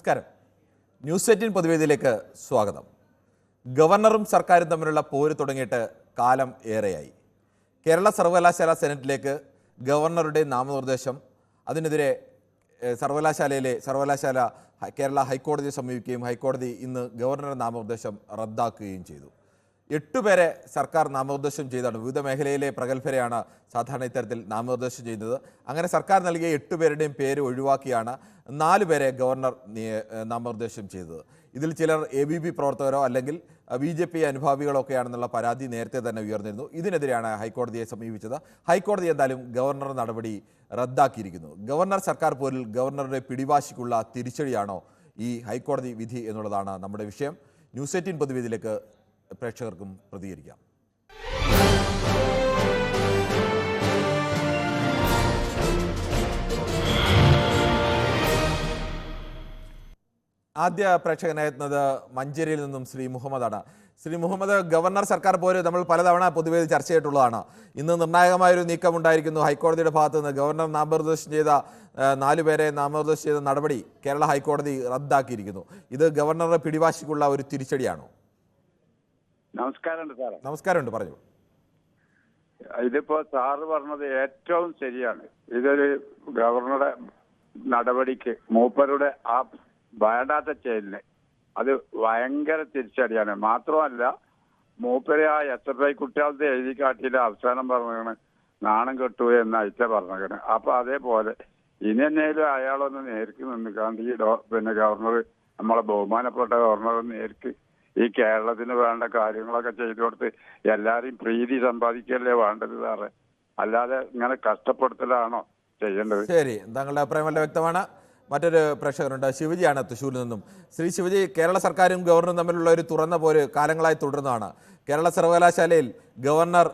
നമസ്കാരം. ന്യൂസ് 18 പൊതുവേദിയിലേക്ക് സ്വാഗതം. ഗവർണറും സർക്കാരും തമ്മിലുള്ള പോര് തുടങ്ങിയിട്ട് കാലം ഏറെയായി. കേരള സർവകലാശാല സെനറ്റിലേക്ക് ഗവർണറുടെ നാമനിർദ്ദേശം, അതിനെതിരെ സർവകലാശാല കേരള ഹൈക്കോടതിയെ സമീപിക്കുകയും ഹൈക്കോടതി ഇന്ന് ഗവർണറുടെ നാമനിർദ്ദേശം റദ്ദാക്കുകയും ചെയ്തു. 8 പേരെ സർക്കാർ നാമനിർദ്ദേശം ചെയ്താണ്. വിവിധ മേഖലയിലെ പ്രഗത്ഭരെയാണ് സാധാരണ ഇത്തരത്തിൽ നാമനിർദ്ദേശം ചെയ്യുന്നത്. അങ്ങനെ സർക്കാർ നൽകിയ 8 പേരുടെയും പേര് ഒഴിവാക്കിയാണ് 4 പേരെ ഗവർണർ നാമനിർദ്ദേശം ചെയ്തത്. ഇതിൽ ചിലർ ABP പ്രവർത്തകരോ അല്ലെങ്കിൽ BJP അനുഭാവികളോ ഒക്കെയാണെന്നുള്ള പരാതി നേരത്തെ തന്നെ ഉയർന്നിരുന്നു. ഇതിനെതിരെയാണ് ഹൈക്കോടതിയെ സമീപിച്ചത്. ഹൈക്കോടതി എന്തായാലും ഗവർണർ നടപടി റദ്ദാക്കിയിരിക്കുന്നു. ഗവർണർ സർക്കാർ പോരിൽ ഗവർണറുടെ പിടിവാശിക്കുള്ള തിരിച്ചടിയാണോ ഈ ഹൈക്കോടതി വിധി എന്നുള്ളതാണ് നമ്മുടെ വിഷയം. ന്യൂസ് 18 പൊതുവേദിയിലേക്ക് പ്രേക്ഷകർക്കും പ്രതികരിക്കാം. ആദ്യ പ്രേക്ഷകനായിരുന്നത് മഞ്ചേരിയിൽ നിന്നും ശ്രീ മുഹമ്മദാണ്. ശ്രീ മുഹമ്മദ്, ഗവർണർ സർക്കാർ പോര് നമ്മൾ പലതവണ പൊതുവേദി ചർച്ച ചെയ്തിട്ടുള്ളതാണ്. ഇന്ന് നിർണായകമായൊരു നീക്കമുണ്ടായിരിക്കുന്നു. ഹൈക്കോടതിയുടെ ഭാഗത്ത് നിന്ന് ഗവർണർ നാമനിർദ്ദേശം ചെയ്ത 4 പേരെ നാമനിർദ്ദേശം ചെയ്ത നടപടി കേരള ഹൈക്കോടതി റദ്ദാക്കിയിരിക്കുന്നു. ഇത് ഗവർണറുടെ പിടിവാശിക്കുള്ള ഒരു തിരിച്ചടിയാണോ? നമസ്കാരമുണ്ട് സാറേ. നമസ്കാരമുണ്ട്, പറഞ്ഞു. ഇതിപ്പോ സാറ് പറഞ്ഞത് ഏറ്റവും ശരിയാണ്. ഇതൊരു ഗവർണറുടെ നടപടിക്ക്, മൂപ്പരുടെ ആ വേണ്ടാത്ത ചെയ്യലിന് അത് ഭയങ്കര തിരിച്ചടിയാണ്. മാത്രമല്ല, മൂപ്പര് ആ SFI കുട്ടികളുടെ എഴുതി കാട്ടിയില്ല, അവസാനം പറഞ്ഞാണ് നാണം കെട്ടു എന്ന് അയച്ച പറഞ്ഞാണ്. അപ്പൊ അതേപോലെ ഇനി എന്നേലും അയാളൊന്ന് നേർക്ക് നിന്നിക്കാണ്ട് ഈ ഗവർണർ, നമ്മളെ ബഹുമാനപ്പെട്ട ഗവർണർ നേർക്ക് ഈ കേരളത്തിന് വേണ്ട കാര്യങ്ങളൊക്കെ ചെയ്തു കൊടുത്ത് എല്ലാരെയും പ്രീതി സമ്പാദിക്കല്ലേ വേണ്ടത് സാറേ, അല്ലാതെ ഇങ്ങനെ കഷ്ടപ്പെടുത്തലാണോ ചെയ്യേണ്ടത്? ശരി, താങ്കളുടെ അഭിപ്രായം വളരെ വ്യക്തമാണ്. മറ്റൊരു പ്രേക്ഷകരുണ്ട്, ശിവജിയാണ് തൃശ്ശൂരിൽ നിന്നും. ശ്രീ ശിവജി, കേരള സർക്കാരും ഗവർണറും തമ്മിലുള്ള ഒരു തുറന്ന പോര് കാലങ്ങളായി തുടരുന്നതാണ്. കേരള സർവകലാശാലയിൽ ഗവർണർ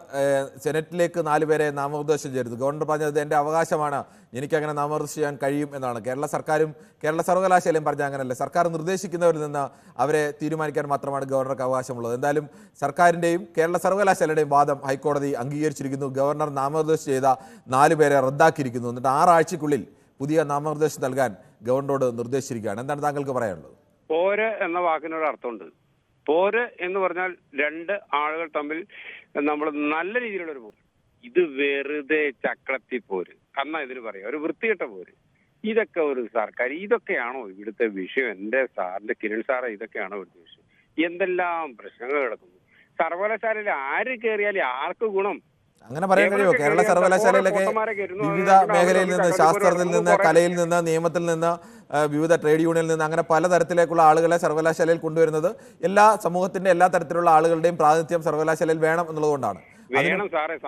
സെനറ്റിലേക്ക് 4 പേരെ നാമനിർദ്ദേശം ചെയ്തു. ഗവർണർ പറഞ്ഞത് എൻ്റെ അവകാശമാണ്, എനിക്കങ്ങനെ നാമനിർദ്ദേശം ചെയ്യാൻ കഴിയും എന്നാണ്. കേരള സർക്കാരും കേരള സർവകലാശാലയും പറഞ്ഞ അങ്ങനെയല്ല. സർക്കാർ നിർദ്ദേശിക്കുന്നവരിൽ നിന്ന് അവരെ തീരുമാനിക്കാൻ മാത്രമാണ് ഗവർണർക്ക് അവകാശമുള്ളത്. എന്തായാലും സർക്കാരിൻ്റെയും കേരള സർവകലാശാലയുടെയും വാദം ഹൈക്കോടതി അംഗീകരിച്ചിരിക്കുന്നു. ഗവർണർ നാമനിർദ്ദേശം ചെയ്ത 4 പേരെ റദ്ദാക്കിയിരിക്കുന്നു. എന്നിട്ട് 6 ആഴ്ചയ്ക്കുള്ളിൽ പുതിയ നാമനിർദ്ദേശം നൽകാൻ ഗവർണറോട് നിർദ്ദേശിച്ചിരിക്കുകയാണ്. എന്താണ് താങ്കൾക്ക് പറയാനുള്ളത്? പോര് എന്ന വാക്കിനൊരു അർത്ഥമുണ്ട്. പോര് എന്ന് പറഞ്ഞാൽ 2 ആളുകൾ തമ്മിൽ നമ്മൾ നല്ല രീതിയിലുള്ള ഒരു പോര്. ഇത് വെറുതെ ചക്രത്തി പോര് എന്നാ ഇതിന് പറയാം, ഒരു വൃത്തികെട്ട പോര്. ഇതൊക്കെ ഒരു സർക്കാർ, ഇതൊക്കെയാണോ ഇവിടുത്തെ വിഷയം? എന്റെ സാറിന്റെ കിരൺ സാറെ, ഇതൊക്കെയാണോ ഇവിടുത്തെ വിഷയം? എന്തെല്ലാം പ്രശ്നങ്ങൾ കിടക്കുന്നു. സർവകലാശാലയിൽ ആര് കയറിയാലും ആർക്ക് ഗുണം? അങ്ങനെ പറയാൻ കഴിയുമോ? കേരള സർവകലാശാലയിലൊക്കെ വിവിധ മേഖലയിൽ നിന്ന്, ശാസ്ത്രത്തിൽ നിന്ന്, കലയിൽ നിന്ന്, നിയമത്തിൽ നിന്ന്, വിവിധ ട്രേഡ് യൂണിയനിൽ നിന്ന്, അങ്ങനെ പലതരത്തിലേക്കുള്ള ആളുകളെ സർവകലാശാലയിൽ കൊണ്ടുവരുന്നത് എല്ലാ സമൂഹത്തിന്റെ എല്ലാ തരത്തിലുള്ള ആളുകളുടെയും പ്രാതിനിധ്യം സർവകലാശാലയിൽ വേണം എന്നുള്ളതുകൊണ്ടാണ്.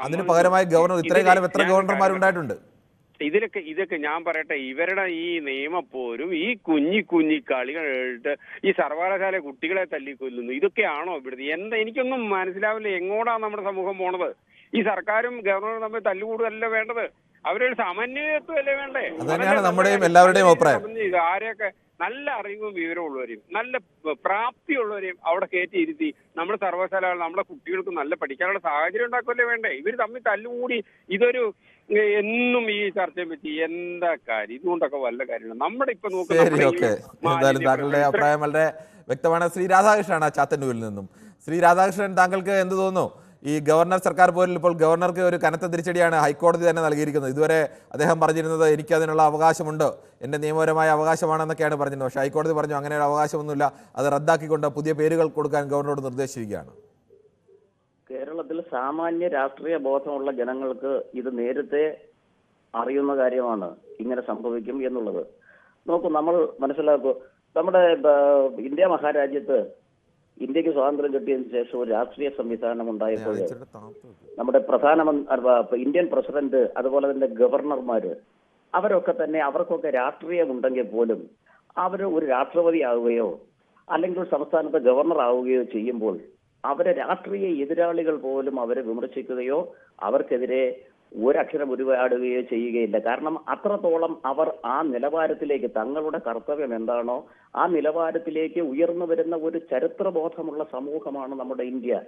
അതിന് പകരമായി ഗവർണർ ഇത്രയും കാലം എത്ര ഗവർണർമാരുണ്ടായിട്ടുണ്ട്? ഇതൊക്കെ ഞാൻ പറയട്ടെ, ഇവരുടെ ഈ നിയമപ്പോരും ഈ കുഞ്ഞി കളികളായിട്ട് ഈ സർവകലാശാല കുട്ടികളെ തല്ലിക്കൊല്ലുന്നു. ഇതൊക്കെയാണോ ഇവിടുത്തെ? എനിക്കൊന്നും മനസ്സിലാവില്ല. എങ്ങോട്ടാണ് നമ്മുടെ സമൂഹം പോണത്? ഈ സർക്കാരും ഗവർണറും തമ്മിൽ തല്ലുകൂടുതലല്ല വേണ്ടത്, അവരൊരു സമന്വയത്വമല്ലേ വേണ്ടേ? അതന്നെയാണ് നമ്മുടെയും എല്ലാവരുടെയും അഭിപ്രായം. ആരെയൊക്കെ നല്ല അറിവും വിവരമുള്ളവരെയും നല്ല പ്രാപ്തിയുള്ളവരെയും അവിടെ കയറ്റിയിരുത്തി നമ്മുടെ സർവകലാശാലകൾ നമ്മുടെ കുട്ടികൾക്ക് നല്ല പഠിക്കാനുള്ള സാഹചര്യം ഉണ്ടാക്കുമല്ലേ വേണ്ടേ? ഇവർ തമ്മിൽ തല്ലുകൂടി ഇതൊരു എന്നും ഈ ചർച്ചയെ പറ്റി എന്താ കാര്യം? ഇതുകൊണ്ടൊക്കെ വല്ല കാര്യമാണ് നമ്മുടെ ഇപ്പൊ എന്തായാലും താങ്കളുടെ അഭിപ്രായം വളരെ വ്യക്തമാണ്. ശ്രീ രാധാകൃഷ്ണനാണ് ചാത്തന്നൂരിൽ നിന്നും. ശ്രീ രാധാകൃഷ്ണൻ, താങ്കൾക്ക് എന്ത് തോന്നുന്നു? ഈ ഗവർണർ സർക്കാർ പോരിൽ ഇപ്പോൾ ഗവർണർക്ക് ഒരു കനത്ത തിരിച്ചടിയാണ് ഹൈക്കോടതി തന്നെ നൽകിയിരിക്കുന്നത്. ഇതുവരെ അദ്ദേഹം പറഞ്ഞിരുന്നത് എനിക്കതിനുള്ള അവകാശമുണ്ട്, എൻ്റെ നിയമപരമായ അവകാശമാണെന്നൊക്കെയാണ് പറഞ്ഞിരുന്നത്. പക്ഷേ ഹൈക്കോടതി പറഞ്ഞു അങ്ങനെ ഒരു അവകാശമൊന്നുമില്ല, അത് റദ്ദാക്കിക്കൊണ്ട് പുതിയ പേരുകൾ കൊടുക്കാൻ ഗവർണറോട് നിർദ്ദേശിച്ചിരിക്കുകയാണ്. കേരളത്തിൽ സാമാന്യ രാഷ്ട്രീയ ബോധമുള്ള ജനങ്ങൾക്ക് ഇത് നേരത്തെ അറിയുന്ന കാര്യമാണ് ഇങ്ങനെ സംഭവിക്കും എന്നുള്ളത്. നോക്കൂ, നമ്മൾ മനസ്സിലാക്കൂ, നമ്മുടെ ഇന്ത്യ മഹാരാജ്യത്ത് ഇന്ത്യക്ക് സ്വാതന്ത്ര്യം കിട്ടിയതിനു ശേഷം ഒരു രാഷ്ട്രീയ സംവിധാനം ഉണ്ടായപ്പോൾ നമ്മുടെ ഇന്ത്യൻ പ്രസിഡന്റ്, അതുപോലെ തന്നെ ഗവർണർമാര്, അവരൊക്കെ തന്നെ അവർക്കൊക്കെ രാഷ്ട്രീയം ഉണ്ടെങ്കിൽ പോലും അവർ ഒരു രാഷ്ട്രപതി ആവുകയോ അല്ലെങ്കിൽ ഒരു സംസ്ഥാനത്തെ ഗവർണർ ആവുകയോ ചെയ്യുമ്പോൾ അവരെ രാഷ്ട്രീയ എതിരാളികൾ പോലും അവരെ വിമർശിക്കുകയോ അവർക്കെതിരെ ഒരക്ഷരം ഉരുവാടുകയോ ചെയ്യുകയില്ല. കാരണം അത്രത്തോളം അവർ ആ നിലവാരത്തിലേക്ക്, തങ്ങളുടെ കർത്തവ്യം എന്താണോ ആ നിലവാരത്തിലേക്ക് ഉയർന്നു വരുന്ന ഒരു ചരിത്രബോധമുള്ള സമൂഹമാണ് നമ്മുടെ ഇന്ത്യ.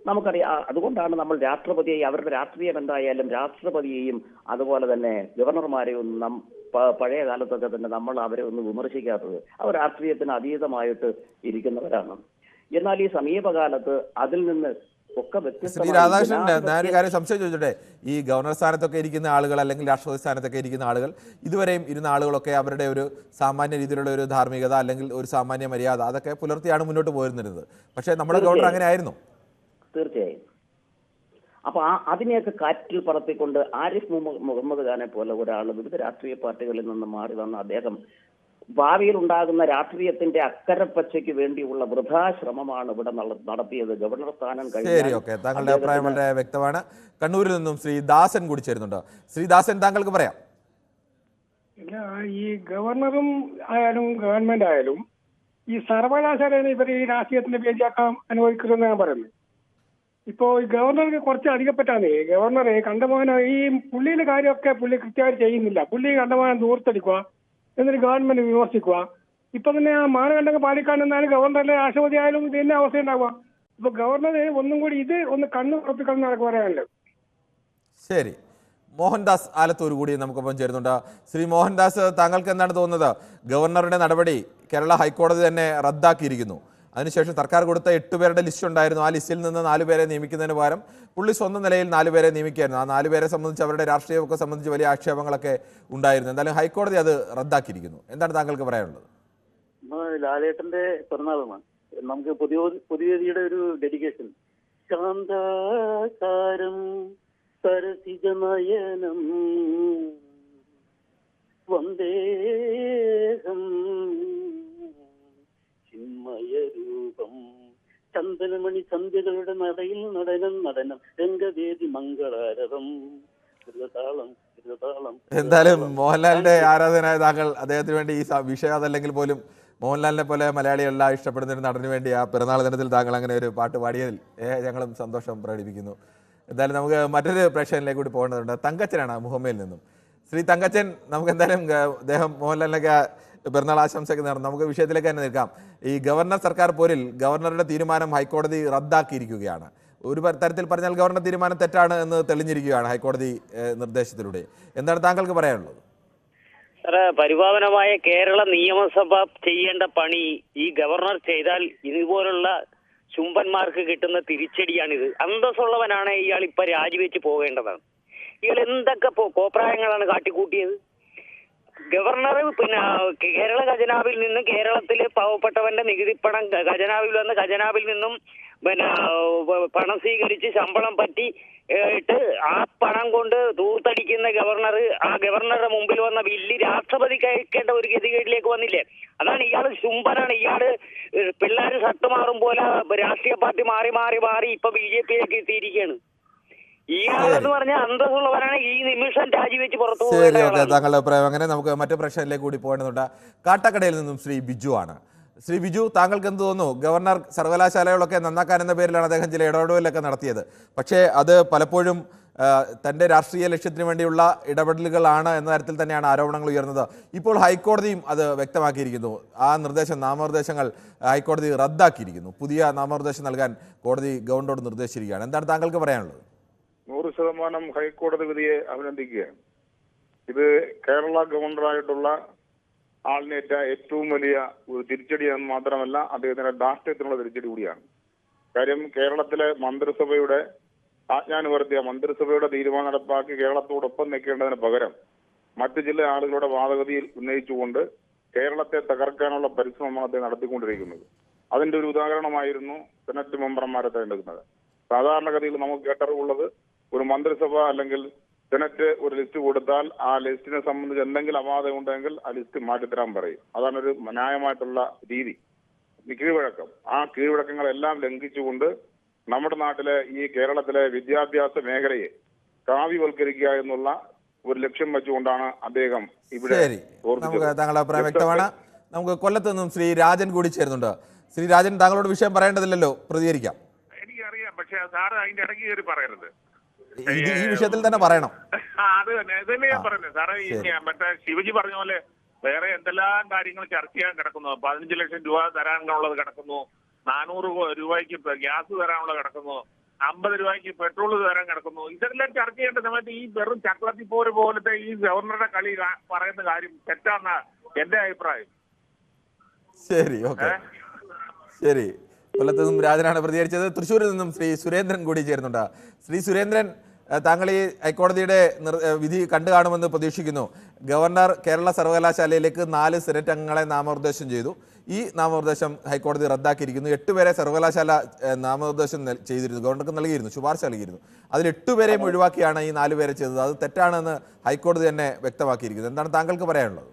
നമുക്കറിയാം, അതുകൊണ്ടാണ് നമ്മൾ രാഷ്ട്രപതിയെ, അവരുടെ രാഷ്ട്രീയം എന്തായാലും രാഷ്ട്രപതിയെയും അതുപോലെ തന്നെ ഗവർണർമാരെയും നാം പഴയ കാലത്തൊക്കെ തന്നെ നമ്മൾ അവരെ ഒന്ന് വിമർശിക്കാത്തത്? അവർ രാഷ്ട്രീയത്തിന് അതീതമായിട്ട് ഇരിക്കുന്നവരാണ്. എന്നാൽ ഈ സമീപകാലത്ത് അതിൽ നിന്ന് ഒക്കെ ശ്രീ രാധാകൃഷ്ണൻ, ഞാനൊരു കാര്യം സംശയം ചോദിച്ചോട്ടെ. ഈ ഗവർണർ സ്ഥാനത്തൊക്കെ ഇരിക്കുന്ന ആളുകൾ അല്ലെങ്കിൽ രാഷ്ട്രപതി സ്ഥാനത്തൊക്കെ ഇരിക്കുന്ന ആളുകൾ, ഇതുവരെയും ഇരുന്ന ആളുകളൊക്കെ അവരുടെ ഒരു സാമാന്യ രീതിയിലുള്ള ഒരു ധാർമ്മികത അല്ലെങ്കിൽ ഒരു സാമാന്യ മര്യാദ അതൊക്കെ പുലർത്തിയാണ് മുന്നോട്ട് പോയിരുന്നത്. പക്ഷേ നമ്മുടെ ഗവർണർ അങ്ങനെ ആയിരുന്നു. തീർച്ചയായും. അപ്പൊ അതിനെയൊക്കെ കാറ്റിൽ പറത്തിക്കൊണ്ട് ആരിഫ് മുഹമ്മദ് ഖാനെ പോലെ ഒരാൾ വിവിധ രാഷ്ട്രീയ പാർട്ടികളിൽ നിന്ന് മാറി വന്ന അദ്ദേഹം ഭാവിയിൽ ഉണ്ടാകുന്ന രാഷ്ട്രീയത്തിന്റെ അക്കരപ്പച്ചയ്ക്ക് വേണ്ടിയുള്ള വൃഥാശ്രമമാണ് ഇവിടെ നടത്തിയത്. ഗവർണർ സ്ഥാനം ശരി, ഓക്കെ. താങ്കളുടെ അഭിപ്രായം വളരെ വ്യക്തമാണ്. കണ്ണൂരിൽ നിന്നും ശ്രീ ദാസൻ കൂടി ചേരുന്നുണ്ട്. ശ്രീ ദാസൻ, താങ്കൾക്ക് പറയാം. ഈ ഗവർണറും ആയാലും ഗവൺമെന്റ് ആയാലും ഈ സർവകലാശാലയാണ് ഇവർ ഈ രാഷ്ട്രീയത്തിന്റെ പേരിലാക്കാൻ അനുവദിക്കുന്നതെന്ന് ഞാൻ പറയുന്നത്. ഇപ്പോ ഈ ഗവർണർക്ക് കുറച്ച് അധികപ്പെട്ടാണ് ഗവർണറെ കണ്ടമാനം ഈ പുള്ളിയുടെ കാര്യമൊക്കെ പുള്ളി കൃത്യമായിട്ട് ചെയ്യുന്നില്ല. പുള്ളി കണ്ടമാനം ദൂരത്തടിക്കുക, എന്നിട്ട് ഗവൺമെന്റ് വിമർശിക്കുക. ഇപ്പൊ തന്നെ ആ മാനദണ്ഡങ്ങൾ പാലിക്കാനെന്നാലും ഗവർണറിലെ രാഷ്ട്രപതി ആയാലും ഇത് തന്നെ അവസ്ഥ ഉണ്ടാവുക. ഇപ്പൊ ഗവർണർ ഒന്നും കൂടി ഇത് ഒന്ന് കണ്ണു ഉറപ്പിക്കണം നടക്കുക പറയാനല്ലോ. ശരി, മോഹൻദാസ് ആലത്തൂർ കൂടി നമുക്കൊപ്പം ചേരുന്നുണ്ട്. ശ്രീ മോഹൻദാസ്, താങ്കൾക്ക് എന്താണ് തോന്നുന്നത്? ഗവർണറുടെ നടപടി കേരള ഹൈക്കോടതി തന്നെ റദ്ദാക്കിയിരിക്കുന്നു. അതിനുശേഷം സർക്കാർ കൊടുത്ത 8 പേരുടെ ലിസ്റ്റ് ഉണ്ടായിരുന്നു. ആ ലിസ്റ്റിൽ നിന്ന് 4 പേരെ നിയമിക്കുന്നതിന് പകരം പുള്ളി സ്വന്തം നിലയിൽ 4 പേരെ നിയമിക്കുകയായിരുന്നു. ആ 4 പേരെ സംബന്ധിച്ച് അവരുടെ രാഷ്ട്രീയമൊക്കെ സംബന്ധിച്ച് വലിയ ആക്ഷേപങ്ങളൊക്കെ ഉണ്ടായിരുന്നു. എന്തായാലും ഹൈക്കോടതി അത് റദ്ദാക്കിയിരിക്കുന്നു. എന്താണ് താങ്കൾക്ക് പറയാനുള്ളത്? ലാലേട്ടന്റെ പിറന്നാളാണ്. നമുക്ക് പുതിയതിയുടെ ഒരു ഡെഡിക്കേഷൻ. ശാന്താകാരം സരസിജനയനം വന്ദേഹം ചിന്മയരൂപം ചന്ദനമണി സന്ധ്യകളുടെ നടയിൽ നടനം രംഗവേദി മംഗളാരവം താളം. എന്തായാലും മോഹൻലാലിന്റെ ആരാധകനായ താങ്കൾ അദ്ദേഹത്തിന് വേണ്ടി ഈ വിഷയം അതല്ലെങ്കിൽ പോലും മോഹൻലാലിനെ പോലെ മലയാളികളെല്ലാം ഇഷ്ടപ്പെടുന്ന ഒരു നടന് വേണ്ടി ആ പിറന്നാൾ ദിനത്തിൽ താങ്കൾ അങ്ങനെ ഒരു പാട്ട് പാടിയതിൽ ഞങ്ങളും സന്തോഷം പ്രകടിപ്പിക്കുന്നു. എന്തായാലും നമുക്ക് മറ്റൊരു പ്രേക്ഷകനിലേക്ക് കൂടി പോകേണ്ടതുണ്ട്. തങ്കച്ചനാണ് മുഹമ്മയിൽ നിന്നും. ശ്രീ തങ്കച്ചൻ, നമുക്ക് എന്തായാലും അദ്ദേഹം മോഹൻലാലിനൊക്കെ പിറന്നാൾ ആശംസയ്ക്ക് നേർന്നു. നമുക്ക് വിഷയത്തിലേക്ക് തന്നെ നിൽക്കാം. ഈ ഗവർണർ സർക്കാർ പോരിൽ ഗവർണറുടെ തീരുമാനം ഹൈക്കോടതി റദ്ദാക്കിയിരിക്കുകയാണ്. ഒരു തരത്തിൽ പറഞ്ഞാൽ ഗവർണർ തീരുമാനം തെറ്റാണ് എന്ന് തെളിഞ്ഞിരിക്കുകയാണ് ഹൈക്കോടതി നിർദ്ദേശത്തിലൂടെ. എന്താണ് താങ്കൾക്ക് പറയാനുള്ളത്? പരിപാവനമായ കേരള നിയമസഭ ചെയ്യേണ്ട പണി ഈ ഗവർണർ ചെയ്താൽ ഇതുപോലുള്ള ചുംബന്മാർക്ക് കിട്ടുന്ന തിരിച്ചടിയാണിത്. അന്തസ്സുള്ളവനാണ് ഇയാൾ ഇപ്പൊ രാജിവെച്ച് പോകേണ്ടതാണ്. ഇയാൾ എന്തൊക്കെ കോപ്രായങ്ങളാണ് കാട്ടിക്കൂട്ടിയത്. ഗവർണർ പിന്നെ കേരള ഖജനാവിൽ നിന്നും കേരളത്തിലെ പാവപ്പെട്ടവന്റെ നികുതിപ്പണം ഖജനാവിൽ വന്ന് ഖജനാവിൽ നിന്നും പിന്നെ പണം സ്വീകരിച്ച് ശമ്പളം പറ്റി ഇട്ട് ആ പണം കൊണ്ട് തൂത്തടിക്കുന്ന ഗവർണർ ആ ഗവർണറുടെ മുമ്പിൽ വന്ന വില്ല് രാഷ്ട്രപതിക്ക് അയക്കേണ്ട ഒരു ഗതികേടിലേക്ക് വന്നില്ലേ? അതാണ് ഇയാള് ശുംഭനാണ്. ഇയാള് പിള്ളേര് ഷർട്ട് മാറും പോലെ രാഷ്ട്രീയ പാർട്ടി മാറി മാറി മാറി ഇപ്പൊ BJP-യിലേക്ക് എത്തിയിരിക്കുകയാണ്. ഇയാളെന്ന് പറഞ്ഞാൽ അന്തസ്സുള്ളവരാണ്. ഈ നിമിഷം രാജിവെച്ച് പുറത്തു പോകുന്നത്. താങ്കളുടെ അഭിപ്രായം അങ്ങനെ. നമുക്ക് മറ്റു പ്രശ്നത്തിലേക്ക് കൂടി പോകേണ്ടതുണ്ട്. കാട്ടക്കടയിൽ നിന്നും ശ്രീ ബിജു ആണ്. ശ്രീ ബിജു, താങ്കൾക്ക് എന്ത് തോന്നുന്നു? ഗവർണർ സർവകലാശാലകളൊക്കെ നന്നാക്കാൻ എന്ന പേരിലാണ് അദ്ദേഹം ചില ഇടപെടലുകളൊക്കെ നടത്തിയത്. പക്ഷേ അത് പലപ്പോഴും തൻ്റെ രാഷ്ട്രീയ ലക്ഷ്യത്തിന് വേണ്ടിയുള്ള ഇടപെടലുകളാണ് എന്ന തരത്തിൽ തന്നെയാണ് ആരോപണങ്ങൾ ഉയർന്നത്. ഇപ്പോൾ ഹൈക്കോടതിയും അത് വ്യക്തമാക്കിയിരിക്കുന്നു. ആ നാമനിർദ്ദേശങ്ങൾ ഹൈക്കോടതി റദ്ദാക്കിയിരിക്കുന്നു. പുതിയ നാമനിർദ്ദേശം നൽകാൻ കോടതി ഗവർണറോട് നിർദ്ദേശിച്ചിരിക്കുകയാണ്. എന്താണ് താങ്കൾക്ക് പറയാനുള്ളത്? 100% ഹൈക്കോടതി വിധിയെ അഭിനന്ദിക്കുകയാണ്. ഇത് കേരള ഗവർണറായിട്ടുള്ള ആളിനേറ്റ ഏറ്റവും വലിയ ഒരു തിരിച്ചടി എന്ന് മാത്രമല്ല, അദ്ദേഹത്തിന്റെ രാഷ്ട്രീയത്തിനുള്ള തിരിച്ചടി കൂടിയാണ്. കാര്യം, കേരളത്തിലെ മന്ത്രിസഭയുടെ ആജ്ഞാനുവർത്തിയ മന്ത്രിസഭയുടെ തീരുമാനം നടപ്പാക്കി കേരളത്തോടൊപ്പം നിൽക്കേണ്ടതിന് പകരം മറ്റു ചില ആളുകളുടെ വാദഗതിയിൽ ഉന്നയിച്ചുകൊണ്ട് കേരളത്തെ തകർക്കാനുള്ള പരിശ്രമമാണ് അദ്ദേഹം നടത്തിക്കൊണ്ടിരിക്കുന്നത്. അതിന്റെ ഒരു ഉദാഹരണമായിരുന്നു സെനറ്റ് മെമ്പർമാരെ തെരഞ്ഞെടുക്കുന്നത്. സാധാരണഗതിയിൽ നമുക്ക് കേട്ടറിവുള്ളത്, ഒരു മന്ത്രിസഭ അല്ലെങ്കിൽ സെനറ്റ് ഒരു ലിസ്റ്റ് കൊടുത്താൽ ആ ലിസ്റ്റിനെ സംബന്ധിച്ച് എന്തെങ്കിലും അപാകത ഉണ്ടെങ്കിൽ ആ ലിസ്റ്റ് മാറ്റിത്തരാൻ പറയും. അതാണ് ഒരു ന്യായമായിട്ടുള്ള രീതി, കീഴ്വഴക്കം. ആ കീഴ്വഴക്കങ്ങളെല്ലാം ലംഘിച്ചുകൊണ്ട് നമ്മുടെ നാട്ടിലെ ഈ കേരളത്തിലെ വിദ്യാഭ്യാസ മേഖലയെ കാവ്യവൽക്കരിക്കുക എന്നുള്ള ഒരു ലക്ഷ്യം വെച്ചുകൊണ്ടാണ് അദ്ദേഹം ഇവിടെ. താങ്കളുടെ അഭിപ്രായം വ്യക്തമാണ്. നമുക്ക് കൊല്ലത്ത് നിന്നും ശ്രീ രാജൻ കൂടി ചേരുന്നുണ്ട്. ശ്രീ രാജൻ, താങ്കളോട് വിഷയം പറയേണ്ടതില്ലല്ലോ, പ്രതികരിക്കാം. എനിക്കറിയാം, പക്ഷെ സാറ് അതിന്റെ ഇടയ്ക്ക് കയറി പറയരുത്. ഈ വിഷയത്തിൽ തന്നെ പറയണം. അത് തന്നെ ഇതല്ലേ ഞാൻ പറയുന്നത് സാറേ. മറ്റേ ശിവജി പറഞ്ഞ പോലെ വേറെ എന്തെല്ലാം കാര്യങ്ങൾ ചർച്ച ചെയ്യാൻ കിടക്കുന്നു. 15 ലക്ഷം രൂപ തരാനുള്ളത് കിടക്കുന്നു, 400 രൂപയ്ക്ക് ഗ്യാസ് തരാനുള്ളത് കിടക്കുന്നു, 50 രൂപയ്ക്ക് പെട്രോൾ തരാൻ കിടക്കുന്നു. ഇതെല്ലാം ചർച്ച ചെയ്യേണ്ട സമയത്ത് ഈ വെറും ചക്രത്തിപ്പോര് പോലത്തെ ഈ ഗവർണറുടെ കളി പറയുന്ന കാര്യം തെറ്റാന്ന എന്റെ അഭിപ്രായം. ശരി, ഓക്കെ, ശരി. കൊല്ലത്ത് നിന്നും രാജനാണ് പ്രതികരിച്ചത്. തൃശ്ശൂരിൽ നിന്നും ശ്രീ സുരേന്ദ്രൻ കൂടി ചേരുന്നുണ്ട്. ശ്രീ സുരേന്ദ്രൻ, താങ്കൾ ഈ ഹൈക്കോടതിയുടെ വിധി കണ്ടു കാണുമെന്ന് പ്രതീക്ഷിക്കുന്നു. ഗവർണർ കേരള സർവകലാശാലയിലേക്ക് 4 സെനറ്റ് അംഗങ്ങളെ നാമനിർദ്ദേശം ചെയ്തു. ഈ നാമനിർദ്ദേശം ഹൈക്കോടതി റദ്ദാക്കിയിരിക്കുന്നു. 8 പേരെ സർവകലാശാല നാമനിർദ്ദേശം ചെയ്തിരുന്നു, ഗവർണർക്ക് നൽകിയിരുന്നു, ശുപാർശ നൽകിയിരുന്നു. അതിൽ 8 പേരെയും ഒഴിവാക്കിയാണ് ഈ 4 പേരെ ചെയ്തത്. അത് തെറ്റാണെന്ന് ഹൈക്കോടതി തന്നെ വ്യക്തമാക്കിയിരിക്കുന്നു. എന്താണ് താങ്കൾക്ക് പറയാനുള്ളത്?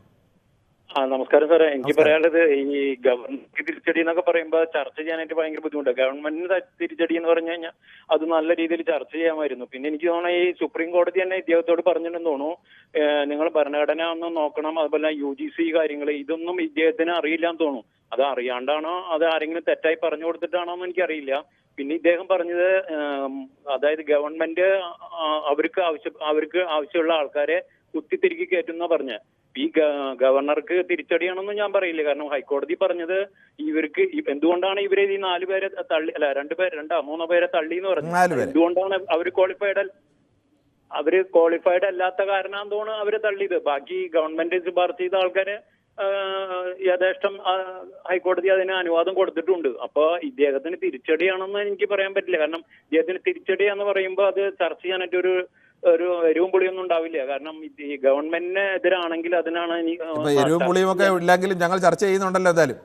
നമസ്കാരം സാറേ. എനിക്ക് പറയാനുള്ളത്, ഈ ഗവൺമെന്റ് തിരിച്ചടി എന്നൊക്കെ പറയുമ്പോൾ ചർച്ച ചെയ്യാനായിട്ട് ഭയങ്കര ബുദ്ധിമുട്ടാണ്. ഗവൺമെന്റിന് തിരിച്ചടി എന്ന് പറഞ്ഞു കഴിഞ്ഞാൽ അത് നല്ല രീതിയിൽ ചർച്ച ചെയ്യാമായിരുന്നു. പിന്നെ എനിക്ക് തോന്നുന്നു ഈ സുപ്രീം കോടതി തന്നെ ഇദ്ദേഹത്തോട് പറഞ്ഞിട്ടുണ്ടെന്ന് തോന്നുന്നു, നിങ്ങൾ ഭരണഘടന ഒന്ന് നോക്കണം, അതുപോലെ UGC കാര്യങ്ങൾ ഇതൊന്നും ഇദ്ദേഹത്തിന് അറിയില്ലാന്ന് തോന്നുന്നു. അത് അറിയാണ്ടാണോ അത് ആരെങ്കിലും തെറ്റായി പറഞ്ഞു കൊടുത്തിട്ടാണോ എന്ന് എനിക്കറിയില്ല. പിന്നെ ഇദ്ദേഹം പറഞ്ഞത്, അതായത് ഗവൺമെന്റ് അവർക്ക് ആവശ്യമുള്ള ആൾക്കാരെ കുത്തിത്തിരിക്കി കയറ്റുന്ന പറഞ്ഞ ഈ ഗവർണർക്ക് തിരിച്ചടിയാണെന്ന് ഞാൻ പറയില്ല. കാരണം ഹൈക്കോടതി പറഞ്ഞത് ഇവർക്ക് എന്തുകൊണ്ടാണ് ഇവരെ ഈ 4 പേരെ തള്ളി, അല്ല 3 പേരെ തള്ളി എന്ന് പറഞ്ഞത്, എന്തുകൊണ്ടാണ് അവര് ക്വാളിഫൈഡ് അല്ലാത്ത കാരണം തോന്നുന്നു അവരെ തള്ളിയത്. ബാക്കി ഗവൺമെന്റ് ശുപാർശ ചെയ്ത ആൾക്കാരെ യഥേഷ്ടം ഹൈക്കോടതി അതിന് അനുവാദം കൊടുത്തിട്ടുണ്ട്. അപ്പൊ ഇദ്ദേഹത്തിന് തിരിച്ചടിയാണെന്ന് എനിക്ക് പറയാൻ പറ്റില്ല. കാരണം ഇദ്ദേഹത്തിന് തിരിച്ചടിയാന്ന് പറയുമ്പോൾ അത് ചർച്ച ചെയ്യാനായിട്ട് ഒരു എരിവും പുളിയൊന്നും ഉണ്ടാവില്ല. കാരണം ഈ ഗവൺമെന്റിന് എതിരാണെങ്കിൽ അതിനാണ് എരിവും പുളിയും ഒക്കെ ഇല്ലെങ്കിലും ഞങ്ങൾ ചർച്ച ചെയ്യുന്നുണ്ടല്ലോ എന്തായാലും.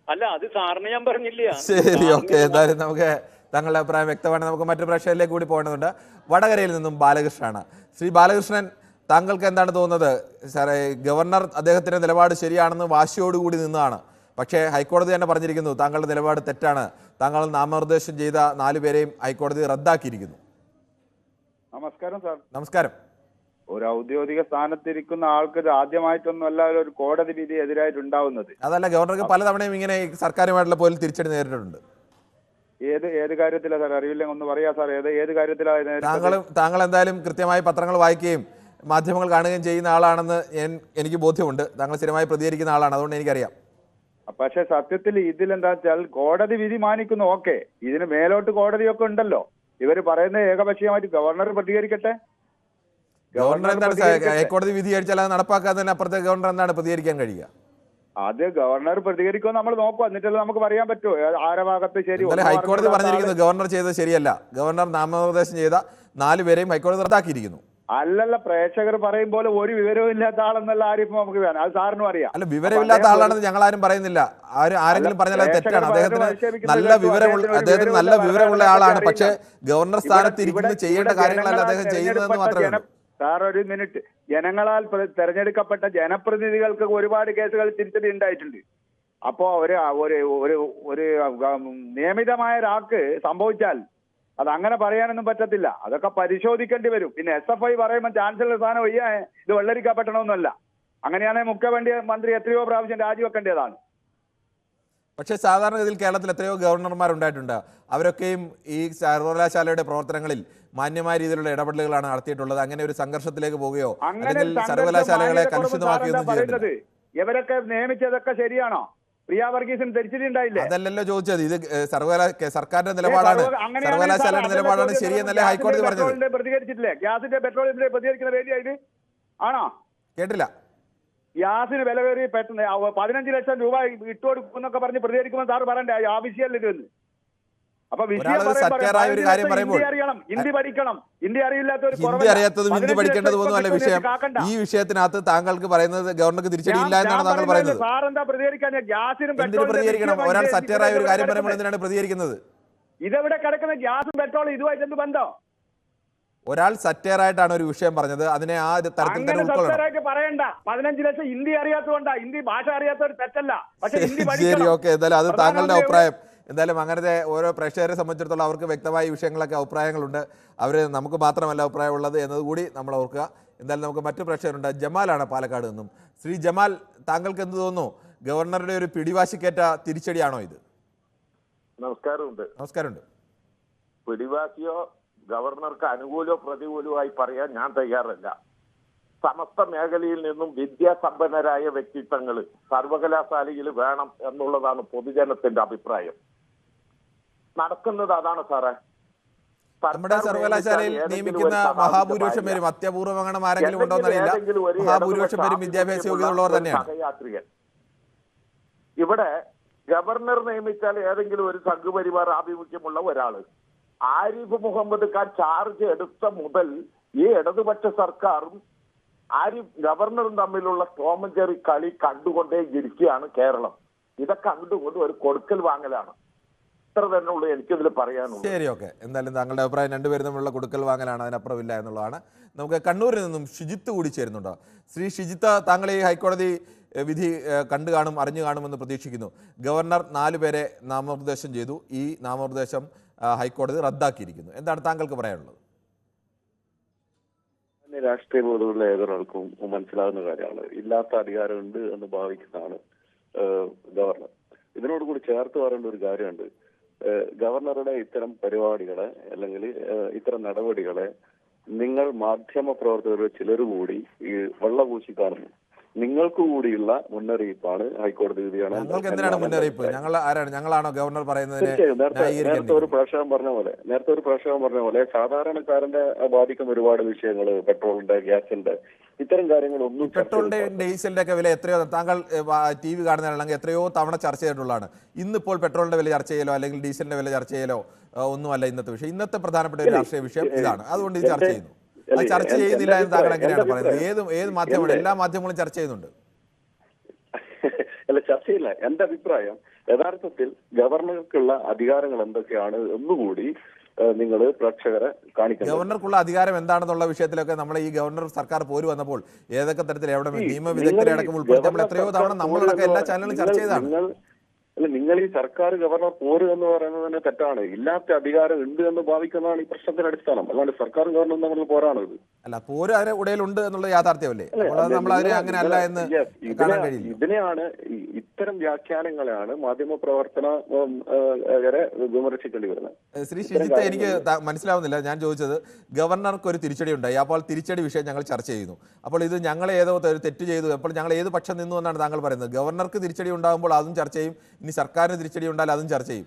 അല്ല, അത് സാറിന് ഞാൻ പറഞ്ഞില്ല. ശരി, ഓക്കെ. എന്തായാലും നമുക്ക് താങ്കളുടെ അഭിപ്രായം വ്യക്തമാണ്. നമുക്ക് മറ്റു പ്രേക്ഷകരിലേക്ക് കൂടി പോകേണ്ടതുണ്ട്. വടകരയിൽ നിന്നും ബാലകൃഷ്ണനാണ്. ശ്രീ ബാലകൃഷ്ണൻ, താങ്കൾക്ക് എന്താണ് തോന്നുന്നത്? സാറേ, ഗവർണർ അദ്ദേഹത്തിന്റെ നിലപാട് ശരിയാണെന്ന് വാശിയോടുകൂടി നിന്നതാണ്. പക്ഷേ ഹൈക്കോടതി തന്നെ പറഞ്ഞിരിക്കുന്നു താങ്കളുടെ നിലപാട് തെറ്റാണ്. താങ്കൾ നാമനിർദ്ദേശം ചെയ്ത 4 പേരെയും ഹൈക്കോടതി റദ്ദാക്കിയിരിക്കുന്നു. നമസ്കാരം സാർ. നമസ്കാരം. ഒരു ഔദ്യോഗിക സ്ഥാനത്തിരിക്കുന്ന ആൾക്ക് ആദ്യമായിട്ടൊന്നുമല്ല ഒരു കോടതി വിധി എതിരായിട്ടുണ്ടാവുന്നത്. അതല്ല, ഗവർണർക്ക് പലതവണയും ഇങ്ങനെ സർക്കാരുമായിട്ടുള്ള പോലും തിരിച്ചടി നേരിട്ടിട്ടുണ്ട്. ഏത് കാര്യത്തിലാണ് സാർ? അറിയില്ലെങ്കിൽ ഒന്ന് പറയാ സാർ. ഏത് കാര്യത്തിലാണ്? താങ്കൾ എന്തായാലും കൃത്യമായി പത്രങ്ങൾ വായിക്കുകയും മാധ്യമങ്ങൾ കാണുകയും ചെയ്യുന്ന ആളാണെന്ന് എനിക്ക് ബോധ്യമുണ്ട്. താങ്കൾ സ്ഥിരമായി പ്രതികരിക്കുന്ന ആളാണ്, അതുകൊണ്ട് എനിക്കറിയാം. പക്ഷെ സത്യത്തിൽ ഇതിലെന്താ വെച്ചാൽ കോടതി വിധി മാനിക്കുന്നു, ഓക്കെ. ഇതിന് മേലോട്ട് കോടതിയൊക്കെ ഉണ്ടല്ലോ. ഇവര് പറയുന്നത് ഏകപക്ഷീയമായിട്ട് ഗവർണർ പ്രതികരിക്കട്ടെ. ഗവർണർ എന്താണ് ഹൈക്കോടതി വിധി അടിച്ചാൽ അത് നടപ്പാക്കാൻ തന്നെ അപ്പുറത്തെ ഗവർണർ എന്താണ് പ്രതികരിക്കാൻ കഴിയുക? അത് ഗവർണർ പ്രതികരിക്കുമെന്ന് നമ്മൾ നോക്കുക, എന്നിട്ടല്ലേ നമുക്ക് പറയാൻ പറ്റുമോ ആരെ ഭാഗത്ത് ശരി. ഹൈക്കോടതി പറഞ്ഞിരിക്കുന്നത് ഗവർണർ ചെയ്തത് ശരിയല്ല. ഗവർണർ നാമനിർദ്ദേശം ചെയ്ത 4 പേരെയും ഹൈക്കോടതി റദ്ദാക്കിയിരിക്കുന്നു. അല്ലല്ല, പ്രേക്ഷകർ പറയും പോലെ ഒരു വിവരവും ഇല്ലാത്ത ആളെന്നല്ല ആരിപ്പം നമുക്ക് വേണം. അത് സാറിനും അറിയാം. അല്ല, വിവരമില്ലാത്ത ആളാണെന്ന് ഞങ്ങൾ ആരും പറയുന്നില്ല. ആരെങ്കിലും പറഞ്ഞാൽ അത് തെറ്റാണ്. അദ്ദേഹത്തിന് നല്ല വിവരമുള്ള ആളാണ്. പക്ഷേ ഗവർണർ സ്ഥാനത്ത് ഇരിക്കുന്നത് ചെയ്യേണ്ട കാര്യങ്ങളല്ല അദ്ദേഹം ചെയ്യുന്നതെന്ന് മാത്രമേ. സാർ ഒരു മിനിറ്റ്. ജനങ്ങളാൽ തെരഞ്ഞെടുക്കപ്പെട്ട ജനപ്രതിനിധികൾക്ക് ഒരുപാട് കേസുകൾ തിരിച്ചടി ഉണ്ടായിട്ടുണ്ട്. അപ്പോ ഒരു നിയമിതമായ ഒരാൾക്ക് സംഭവിച്ചാൽ അത് അങ്ങനെ പറയാനൊന്നും പറ്റത്തില്ല. അതൊക്കെ പരിശോധിക്കേണ്ടി വരും. പിന്നെ SFI പറയുമ്പോൾ ചാൻസലർ സ്ഥാനം ഇത് വെള്ളരിക്കപ്പെട്ടണമെന്നല്ല. അങ്ങനെയാണെങ്കിൽ മുഖ്യമന്ത്രി എത്രയോ പ്രാവശ്യം രാജിവെക്കേണ്ടതാണ്. പക്ഷേ സാധാരണഗതിയിൽ കേരളത്തിൽ എത്രയോ ഗവർണർമാരുണ്ടായിട്ടുണ്ട്. അവരൊക്കെയും ഈ സർവകലാശാലയുടെ പ്രവർത്തനങ്ങളിൽ മാന്യമായ രീതിയിലുള്ള ഇടപെടലുകളാണ് നടത്തിയിട്ടുള്ളത്. അങ്ങനെ ഒരു സംഘർഷത്തിലേക്ക് പോവുകയോ അല്ലെങ്കിൽ സർവകലാശാലകളെ കലുഷിതമാക്കുകയൊന്നും ചെയ്തിട്ടില്ല. ഇവരൊക്കെ നിയമിച്ചതൊക്കെ ശരിയാണോ? പ്രിയ വർഗീസിന് തിരിച്ചടി ഉണ്ടായില്ലേ? അതല്ലല്ലോ ചോദിച്ചത്. ഇത് സർക്കാരിന്റെ നിലപാടാണ്, സർവകലാശാലയുടെ നിലപാടാണ് ശരിയെന്നല്ലേ ഹൈക്കോടതി പറഞ്ഞത്. പ്രതികരിച്ചിട്ടില്ലേ? ഗ്യാസിന്റെ പെട്രോളിയത്തിന്റെ പ്രതികരിക്കുന്ന വേദിയായിട്ട് ആണോ? കേട്ടില്ല. ഗ്യാസിന് വില കയറി 15 ലക്ഷം രൂപ ഇട്ടുകൊടുക്കുന്നൊക്കെ പറഞ്ഞ് പ്രതികരിക്കുമ്പോൾ സാറ് പറയണ്ടേ ആവശ്യമല്ല ഇതെന്ന്? അപ്പൊ ഹിന്ദി അറിയണം, ഹിന്ദി പഠിക്കണം. ഹിന്ദി അറിയാത്തതും ഹിന്ദി പഠിക്കേണ്ടതും അല്ല വിഷയം. ഈ വിഷയത്തിനകത്ത് താങ്കൾക്ക് പറയുന്നത് ഗവർണർക്ക് തിരിച്ചടി ഇല്ല എന്നാണ് താങ്കൾ പറയുന്നത്. സാറെന്താ പ്രതികരിക്കാൻ? ഗ്യാസിനും പ്രതികരിക്കണം. ഒരാൾ സത്യറായ ഒരു കാര്യം പറയുമ്പോൾ എന്തിനാണ് പ്രതികരിക്കുന്നത്? ഇതെവിടെ കിടക്കുന്ന ഗ്യാസും പെട്രോളും ഇതുമായിട്ട് എന്ത് ബന്ധം? ഒരാൾ സത്യറായിട്ടാണ് ഒരു വിഷയം പറഞ്ഞത്, അതിനെ ആ തരത്തിൽ തന്നെ ഉൾക്കൊള്ളണം. പറയണ്ട. 15 ലക്ഷം ഹിന്ദി അറിയാത്തതുകൊണ്ടാ. ഹിന്ദി ഭാഷ അറിയാത്തവർ തെറ്റല്ല. പക്ഷേ ശരി, ഓക്കെ. എന്തായാലും അത് താങ്കളുടെ അഭിപ്രായം. എന്തായാലും അങ്ങനത്തെ ഓരോ പ്രേക്ഷകരെ സംബന്ധിച്ചിടത്തോളം അവർക്ക് വ്യക്തമായ വിഷയങ്ങളൊക്കെ അഭിപ്രായങ്ങളുണ്ട്. നമുക്ക് മാത്രമല്ല അഭിപ്രായമുള്ളത് എന്നതുകൂടി നമ്മൾ ഓർക്കുക. എന്തായാലും നമുക്ക് മറ്റു പ്രേക്ഷകരുണ്ട്. ജമാലാണ് പാലക്കാട് നിന്നും. ശ്രീ ജമാൽ, താങ്കൾക്ക് എന്ത് തോന്നുന്നു? ഗവർണറുടെ ഒരു പിടിവാശിക്കേറ്റ തിരിച്ചടിയാണോ ഇത്? നമസ്കാരമുണ്ട്. പിടിവാശിയോ ഗവർണർക്ക് അനുകൂലമോ പ്രതികൂലമായി പറയാൻ ഞാൻ തയ്യാറല്ല. സമസ്ത മേഖലയിൽ നിന്നും വിദ്യാസമ്പന്നരായ വ്യക്തിത്വങ്ങൾ സർവകലാശാലയിൽ വേണം എന്നുള്ളതാണ് പൊതുജനത്തിന്റെ അഭിപ്രായം. നടക്കുന്നത് അതാണ് സാറേ. നമ്മുടെ സർവകലാശാലയിൽ നിയമിക്കുന്ന മഹാഭൂരിപക്ഷം പേരും അത്യപൂർവം ആരെങ്കിലും ഉണ്ടോ എന്നറിയില്ല, മഹാഭൂരിപക്ഷം പേരും വിദ്യാഭ്യാസ യോഗ്യതയുള്ളവർ തന്നെയാണ്. സഹയാത്രികൻ ഇവിടെ ഗവർണർ നിയമിച്ചാൽ ഏതെങ്കിലും ഒരു സംഘപരിവാർ ആഭിമുഖ്യമുള്ള ഒരാള്. ആരിഫ് മുഹമ്മദ് ഖാൻ ചാർജ് എടുത്ത മുതൽ ഈ ഇടതുപക്ഷ സർക്കാരും ഗവർണറും തമ്മിലുള്ള ടോം ആൻഡ് ജെറി കളി കണ്ടുകൊണ്ടേ ഇരിക്കുകയാണ് കേരളം. ഇതൊക്കെ കണ്ടുകൊണ്ട് ഒരു കൊടുക്കൽ വാങ്ങലാണ്. ഇത്ര തന്നെ ഉള്ളൂ എനിക്കിതിൽ പറയാനുള്ളൂ. ശരി, ഓക്കെ. എന്തായാലും താങ്കളുടെ അഭിപ്രായം രണ്ടുപേരും തമ്മിലുള്ള കൊടുക്കൽ വാങ്ങലാണ്, അതിനപ്പുറമില്ല എന്നുള്ളതാണ്. നമുക്ക് കണ്ണൂരിൽ നിന്നും ഷിജിത്ത് കൂടി ചേരുന്നുണ്ടോ? ശ്രീ ഷിജിത്ത്, താങ്കൾ ഈ ഹൈക്കോടതി വിധി കണ്ടു കാണും, അറിഞ്ഞു കാണുമെന്ന് പ്രതീക്ഷിക്കുന്നു. ഗവർണർ 4 പേരെ നാമനിർദ്ദേശം ചെയ്തു. ഈ നാമനിർദ്ദേശം ഹൈക്കോടതി റദ്ദാക്കിയിരിക്കുന്നു. എന്താണ് താങ്കൾക്ക് പറയാനുള്ളത്? രാഷ്ട്രീയ ബോധമുള്ള ഏതൊരാൾക്കും മനസ്സിലാകുന്ന കാര്യമാണ്. ഇല്ലാത്ത അധികാരമുണ്ട് എന്ന് ഭാവിക്കുന്നതാണ് ഗവർണർ. ഇതിനോടുകൂടി ചേർത്ത് പറയേണ്ട ഒരു കാര്യമുണ്ട്. ഗവർണറുടെ ഇത്തരം പരിപാടികളെ അല്ലെങ്കിൽ ഇത്തരം നടപടികളെ നിങ്ങൾ മാധ്യമ പ്രവർത്തകർ ചിലർ കൂടി ഈ വെള്ളപൂശി കാണുന്നു. നിങ്ങൾക്ക് കൂടിയുള്ള മുന്നറിയിപ്പാണ് ഹൈക്കോടതി വിധിയാണ്. എന്തിനാണ് മുന്നറിയിപ്പ്? ഞങ്ങളാണോ ഗവർണർ പറയുന്നതിന്? നേരത്തെ ഒരു പ്രേക്ഷകൻ പറഞ്ഞ പോലെ സാധാരണക്കാരന്റെ ബാധിക്കുന്ന ഒരുപാട് വിഷയങ്ങൾ, പെട്രോളിന്റെ, ഗ്യാസിന്റെ, ഇത്തരം കാര്യങ്ങളൊന്നും. പെട്രോളിന്റെയും ഡീസലിന്റെ ഒക്കെ വില എത്രയോ താങ്കൾ TV കാണുന്നതാണെങ്കിൽ എത്രയോ തവണ ചർച്ച ചെയ്തിട്ടുള്ളതാണ്. ഇന്നിപ്പോൾ പെട്രോളിന്റെ വില ചർച്ച ചെയ്യലോ അല്ലെങ്കിൽ ഡീസലിന്റെ വില ചർച്ച ചെയ്യലോ ഒന്നുമല്ല ഇന്നത്തെ വിഷയം. ഇന്നത്തെ പ്രധാനപ്പെട്ട ഒരു രാഷ്ട്രീയ വിഷയം ഇതാണ്. അതുകൊണ്ട് ഇത് ചർച്ച ചെയ്യുന്നു. അത് ചർച്ച ചെയ്യുന്നില്ല എന്ന് താങ്കൾ എങ്ങനെയാണ് പറയുന്നത്? ഏത് മാധ്യമങ്ങളും, എല്ലാ മാധ്യമങ്ങളും ചർച്ച ചെയ്യുന്നുണ്ട്. അല്ല, ചർച്ചയില്ല. എന്റെ അഭിപ്രായം യഥാർത്ഥത്തിൽ ഗവർണർക്കുള്ള അധികാരങ്ങൾ എന്തൊക്കെയാണ് ഒന്നുകൂടി നിങ്ങൾ പ്രേക്ഷകരെ കാണിക്കണം. ഗവർണർക്കുള്ള അധികാരം എന്താണെന്നുള്ള വിഷയത്തിലൊക്കെ നമ്മൾ ഈ ഗവർണർ സർക്കാർ പോര് വന്നപ്പോൾ ഏതൊക്കെ തരത്തിൽ എവിടെ നിയമവിദഗ്ധരെ അടക്കം ഉൾപ്പെടുത്തി എത്രയോ തവണ നമ്മളടക്കം എല്ലാ ചാനലും ചർച്ച ചെയ്താണ്. നിങ്ങൾ ഈ സർക്കാർ ഗവർണർ പോര് എന്ന് പറയുന്നത് തന്നെ തെറ്റാണ്. ഇല്ലാത്ത അധികാരം ഉണ്ട് എന്ന് ഭാവിക്കുന്നതാണ് ഈ പ്രശ്നത്തിന്റെ അടിസ്ഥാനം. അല്ലാണ്ട് സർക്കാരും ഗവർണറും തമ്മിൽ പോരാണ് ഇത്. അല്ല, പോര് അതിന് ഉടയിലുണ്ട് എന്നുള്ള യാഥാർത്ഥ്യമല്ലേ? നമ്മൾ അതിനെ അങ്ങനെ അല്ല എന്ന് കാണാൻ കഴിയില്ല. ഇതിനെയാണ്, ഇത്തരം വ്യാഖ്യാനങ്ങളെയാണ് മാധ്യമ പ്രവർത്തകരെ വിമർശിക്കേണ്ടി വരുന്നത്. ശ്രീ ഷിജിത്ത്, എനിക്ക് മനസ്സിലാവുന്നില്ല. ഞാൻ ചോദിച്ചത് ഗവർണർക്ക് ഒരു തിരിച്ചടി ഉണ്ടായി, അപ്പോൾ തിരിച്ചടി വിഷയം ഞങ്ങൾ ചർച്ച ചെയ്യുന്നു. അപ്പോൾ ഇത് ഞങ്ങൾ ഏതോ ഒരു തെറ്റ് ചെയ്തു, അപ്പോൾ ഞങ്ങൾ ഏത് പക്ഷം നിന്നു എന്നാണ് താങ്കൾ പറയുന്നത്? ഗവർണർക്ക് തിരിച്ചടി ഉണ്ടാകുമ്പോൾ അതും ചർച്ച ചെയ്യും, ഇനി സർക്കാരിന് തിരിച്ചടി ഉണ്ടായാൽ അതും ചർച്ച ചെയ്യും.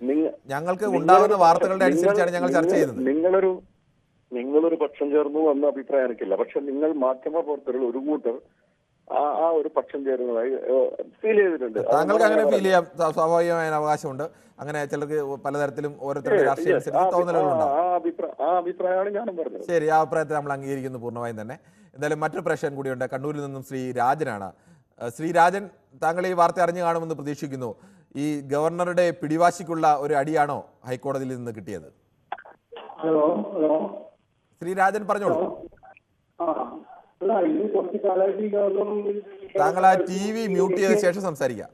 ഞങ്ങൾക്ക് ഉണ്ടാകുന്ന വാർത്തകളുടെ അനുസരിച്ചാണ് ഞങ്ങൾ ചർച്ച ചെയ്യുന്നത്. നിങ്ങളൊരു പക്ഷം ചേർന്നു എന്ന അഭിപ്രായം എനിക്കില്ല. പക്ഷെ നിങ്ങൾ മാധ്യമ പ്രവർത്തകർ ഒരു കൂട്ടർ ആ ഒരു പക്ഷം ചേരുന്നതായി ഫീൽ ചെയ്തിട്ടുണ്ട്. താങ്കൾക്ക് അങ്ങനെ ഫീൽ ചെയ്യാം, സ്വാഭാവികമായ അവകാശമുണ്ട്. അങ്ങനെ ചിലർക്ക് പലതരത്തിലും ഓരോരുത്തരുടെ രാഷ്ട്രീയ തോന്നലുകളുണ്ടാവും. ആ അഭിപ്രായമാണ് ഞാനും പറഞ്ഞത്. ശരി, ആ അഭിപ്രായത്തെ നമ്മൾ അംഗീകരിക്കുന്നു പൂർണ്ണമായും തന്നെ. എന്തായാലും മറ്റൊരു പ്രശ്നം കൂടിയുണ്ട്. കണ്ണൂരിൽ നിന്നും ശ്രീ രാജനാണ്. ശ്രീ രാജൻ, താങ്കൾ ഈ വാർത്ത അറിഞ്ഞു കാണുമെന്ന് പ്രതീക്ഷിക്കുന്നു. ഈ ഗവർണറുടെ പിടിവാശിക്കുള്ള ഒരു അടിയാണോ ഹൈക്കോടതിയിൽ നിന്ന് കിട്ടിയത്? ശ്രീ രാജൻ, പറഞ്ഞോളൂ. താങ്കൾ ആ TV മ്യൂട്ട് ചെയ്ത ശേഷം സംസാരിക്കാം.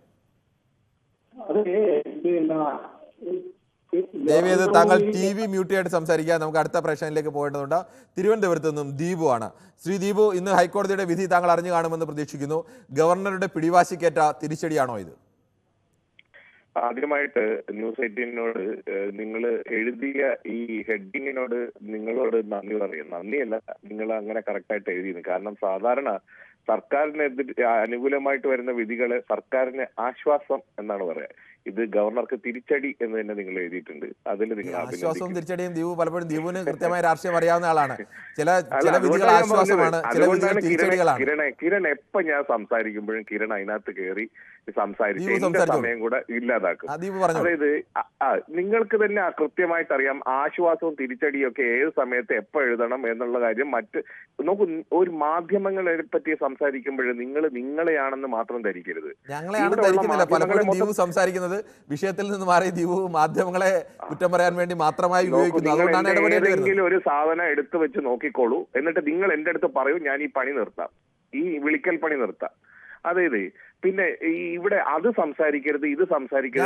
ദയവേത് താങ്കൾ TV മ്യൂട്ട് ചെയ്തിട്ട് സംസാരിക്കുക. നമുക്ക് അടുത്ത പ്രശ്നത്തിലേക്ക് പോകേണ്ടതുണ്ട്. തിരുവനന്തപുരത്ത് നിന്നും ദീപു ആണ്. ശ്രീ ദീപു, ഇന്ന് ഹൈക്കോടതിയുടെ വിധി താങ്കൾ അറിഞ്ഞു കാണുമെന്ന് പ്രതീക്ഷിക്കുന്നു. ഗവർണറുടെ പിടിവാശിക്കേറ്റ തിരിച്ചടിയാണോ ഇത്? ആദ്യമായിട്ട് ന്യൂസ് 18നോട് നിങ്ങൾ എഴുതിയ ഈ ഹെഡിങ്ങിനോട് നിങ്ങളോട് നന്ദി പറയും. നന്ദിയല്ല, നിങ്ങൾ അങ്ങനെ കറക്റ്റായിട്ട് എഴുതിയിരുന്നു. കാരണം സാധാരണ സർക്കാരിനെതിരെ അനുകൂലമായിട്ട് വരുന്ന വിധികള് സർക്കാരിന് ആശ്വാസം എന്നാണ് പറയാ. ഇത് ഗവർണർക്ക് തിരിച്ചടി എന്ന് തന്നെ നിങ്ങൾ എഴുതിയിട്ടുണ്ട്. അതിൽ നിങ്ങൾ ആശ്വാസവും തിരിച്ചടിയും ദീപു പലപ്പോഴും ദീപുവിന് കൃത്യമായ രാഷ്ട്രീയം അറിയാവുന്ന ആളാണ്. ചില വിധികൾ ആശ്വാസമാണ്, ചില വിധികൾ തിരിച്ചടികളാണ്. കിരൺ എപ്പോ ഞാൻ സംസാരിക്കുമ്പോഴും കിരൺ അതിനകത്ത് കയറി സംസാരിച്ച് എന്റെ സമയം കൂടെ ഇല്ലാതാക്കും. അതായത് നിങ്ങൾക്ക് തന്നെ കൃത്യമായിട്ട് അറിയാം ആശ്വാസവും തിരിച്ചടിയും ഒക്കെ ഏത് സമയത്ത് എപ്പോ എഴുതണം എന്നുള്ള കാര്യം. നോക്കൂ, ഒരു മാധ്യമങ്ങളെ പറ്റി സംസാരിക്കുമ്പോൾ നിങ്ങളെയാണെന്ന് മാത്രം ധരിക്കരുത്. സംസാരിക്കുന്നത് വിഷയത്തിൽ നിന്ന് മാറി ദീപു മാധ്യമങ്ങളെ കുറ്റം പറയാൻ വേണ്ടി മാത്രമായി ഉപയോഗിക്കുന്നു. ഏതെങ്കിലും ഒരു സാധനം എടുത്തു വെച്ച് നോക്കിക്കോളൂ, എന്നിട്ട് നിങ്ങൾ എന്റെ അടുത്ത് പറയൂ, ഞാൻ ഈ പണി നിർത്താം, ഈ വിളിക്കൽ പണി നിർത്താം. അതായത് പിന്നെ ഇവിടെ അത് സംസാരിക്കരുത്, ഇത് സംസാരിക്കരുത്.